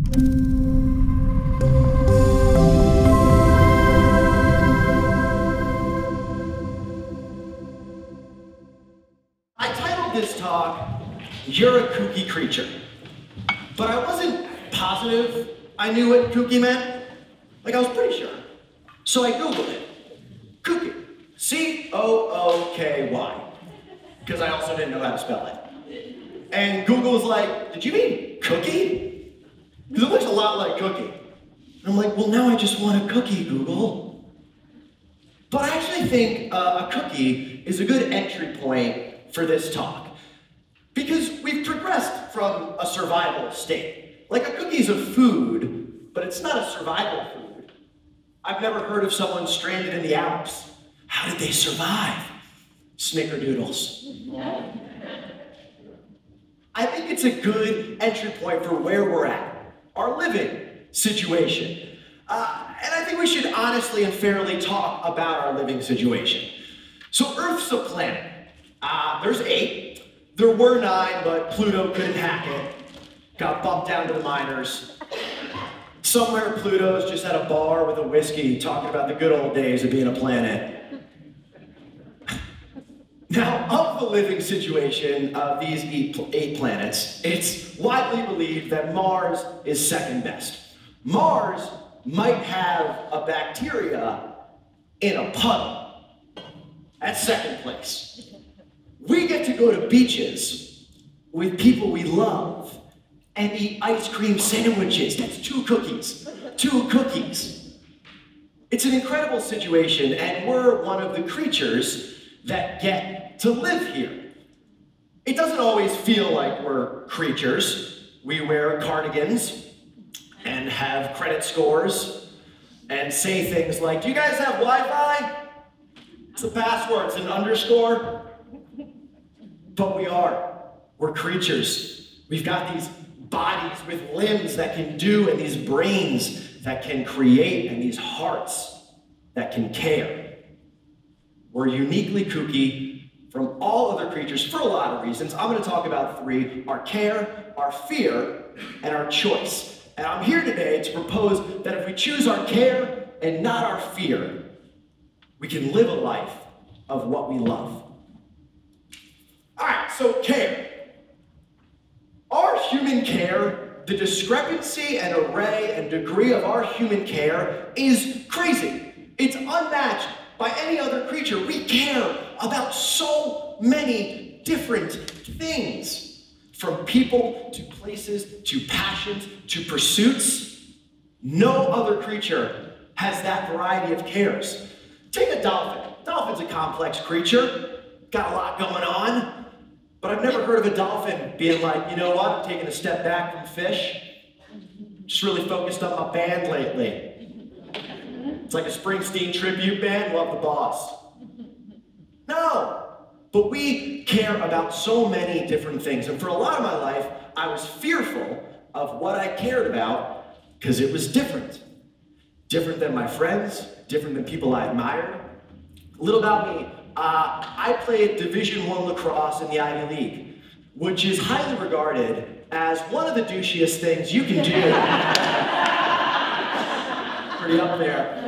I titled this talk, "You're a Kooky Creature." But I wasn't positive I knew what kooky meant. Like, I was pretty sure. So I Googled it. Kooky. C-O-O-K-Y. Because I also didn't know how to spell it. And Google was like, "Did you mean cookie?" Because it looks a lot like cookie. And I'm like, well, now I just want a cookie, Google. But I actually think a cookie is a good entry point for this talk. Because we've progressed from a survival state. Like, a cookie's a food, but it's not a survival food. I've never heard of someone stranded in the Alps. How did they survive? Snickerdoodles. I think it's a good entry point for where we're at, our living situation. And I think we should honestly and fairly talk about our living situation. So Earth's a planet. There's 8. There were 9, but Pluto couldn't hack it. Got bumped down to the minors. Somewhere Pluto's just at a bar with a whiskey talking about the good old days of being a planet. Now, of the living situation of these 8 planets, it's widely believed that Mars is second best. Mars might have a bacteria in a puddle. That's second place. We get to go to beaches with people we love and eat ice cream sandwiches. That's 2 cookies. 2 cookies. It's an incredible situation, and we're one of the creatures that get to live here. It doesn't always feel like we're creatures. We wear cardigans and have credit scores and say things like, "Do you guys have Wi-Fi?" It's a password, it's an underscore. But we're creatures. We've got these bodies with limbs that can do, and these brains that can create, and these hearts that can care. We're uniquely kooky from all other creatures for a lot of reasons. I'm going to talk about 3: our care, our fear, and our choice. And I'm here today to propose that if we choose our care and not our fear, we can live a life of what we love. All right, so care. Our human care, the discrepancy and array and degree of our human care is crazy. It's unmatched by any other creature. We care about so many different things, from people to places to passions to pursuits. No other creature has that variety of cares. Take a dolphin. Dolphin's a complex creature, got a lot going on. But I've never heard of a dolphin being like, "You know what, I'm taking a step back from fish. Just really focused on my band lately." It's like a Springsteen tribute band, love the boss. No, but we care about so many different things. And for a lot of my life, I was fearful of what I cared about because it was different. Different than my friends, different than people I admired. A little about me. I played Division I lacrosse in the Ivy League, which is highly regarded as one of the douchiest things you can do. Pretty up there.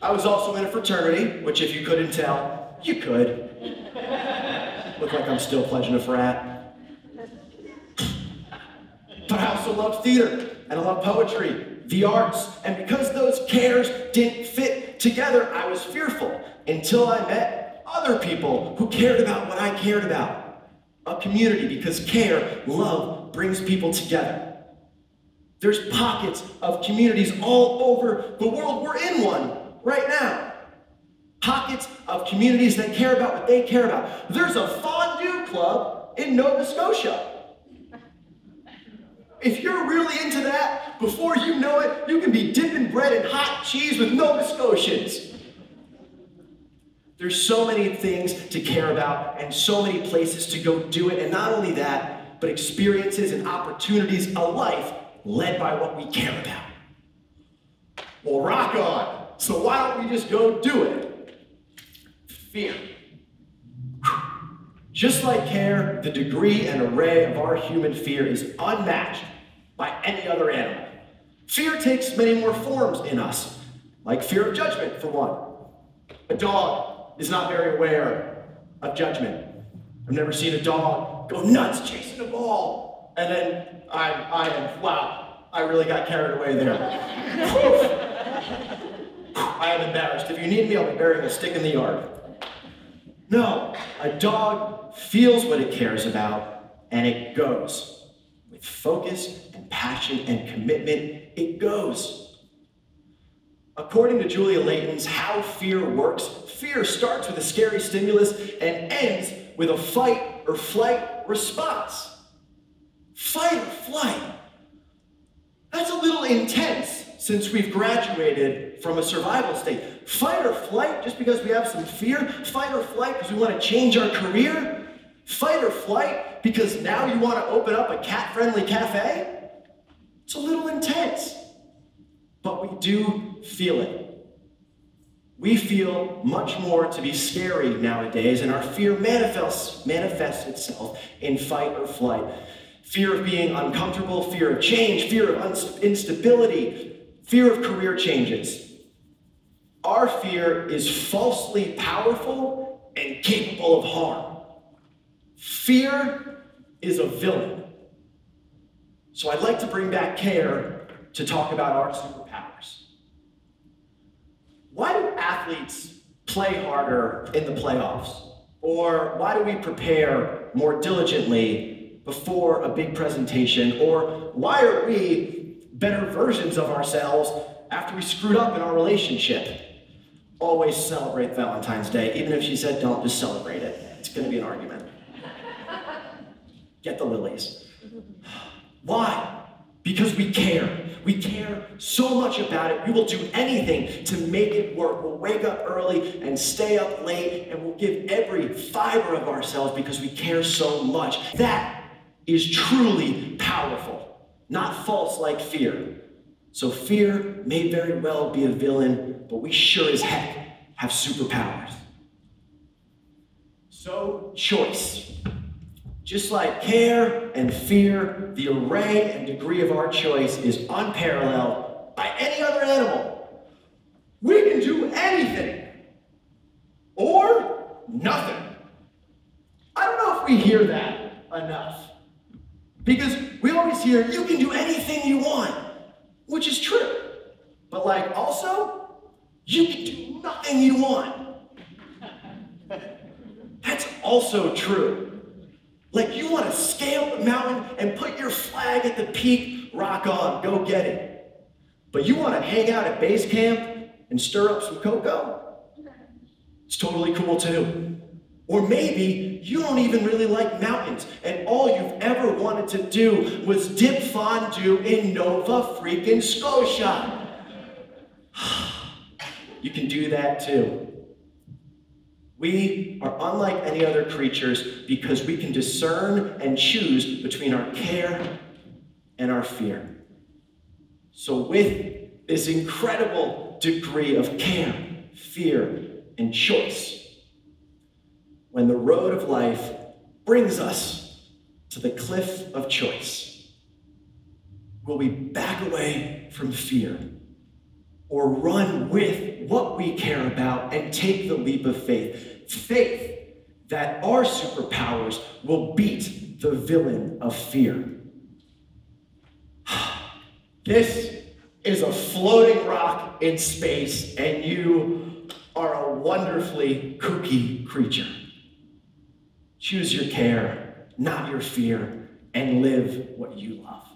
I was also in a fraternity, which if you couldn't tell, you could. Look like I'm still pledging a frat. But I also love theater, and I love poetry, the arts, and because those cares didn't fit together, I was fearful until I met other people who cared about what I cared about. A community, because care, love, brings people together. There's pockets of communities all over the world. We're in one right now. Pockets of communities that care about what they care about. There's a fondue club in Nova Scotia. If you're really into that, before you know it, you can be dipping bread in hot cheese with Nova Scotians. There's so many things to care about and so many places to go do it. And not only that, but experiences and opportunities, a life led by what we care about. Well, rock on. So why don't we just go do it? Fear. Just like care, the degree and array of our human fear is unmatched by any other animal. Fear takes many more forms in us, like fear of judgment, for one. A dog is not very aware of judgment. I've never seen a dog go nuts chasing a ball, and then wow, I really got carried away there. I am embarrassed. If you need me, I'll be burying a stick in the yard. No, a dog feels what it cares about, and it goes. With focus and passion and commitment, it goes. According to Julia Layton's How Fear Works, fear starts with a scary stimulus and ends with a fight or flight response. Fight or flight. That's a little intense since we've graduated from a survival state. Fight or flight just because we have some fear? Fight or flight because we want to change our career? Fight or flight because now you want to open up a cat-friendly cafe? It's a little intense, but we do feel it. We feel much more to be scary nowadays, and our fear manifests itself in fight or flight. Fear of being uncomfortable, fear of change, fear of instability, fear of career changes. Our fear is falsely powerful and capable of harm. Fear is a villain. So I'd like to bring back care to talk about our superpowers. Why do athletes play harder in the playoffs? Or why do we prepare more diligently before a big presentation? Or why are we better versions of ourselves after we screwed up in our relationship? Always celebrate Valentine's Day. Even if she said don't, just celebrate it. It's going to be an argument. Get the lilies. Why? Because we care. We care so much about it. We will do anything to make it work. We'll wake up early and stay up late, and we'll give every fiber of ourselves because we care so much. That is truly powerful, not false like fear. So fear may very well be a villain, but we sure as heck have superpowers. So choice. Just like care and fear, the array and degree of our choice is unparalleled by any other animal. We can do anything or nothing. I don't know if we hear that enough, because we always hear you can do anything you want, which is true. But also, you can do nothing you want. That's also true. You want to scale the mountain and put your flag at the peak, rock on, go get it. But you want to hang out at base camp and stir up some cocoa? It's totally cool too. Or maybe you don't even really like mountains, and all you've ever wanted to do was dip fondue in Nova freaking Scotia. You can do that too. We are unlike any other creatures because we can discern and choose between our care and our fear. So with this incredible degree of care, fear, and choice, when the road of life brings us to the cliff of choice, will we back away from fear or run with what we care about and take the leap of faith? Faith that our superpowers will beat the villain of fear. This is a floating rock in space, and you are a wonderfully kooky creature. Choose your care, not your fear, and live what you love.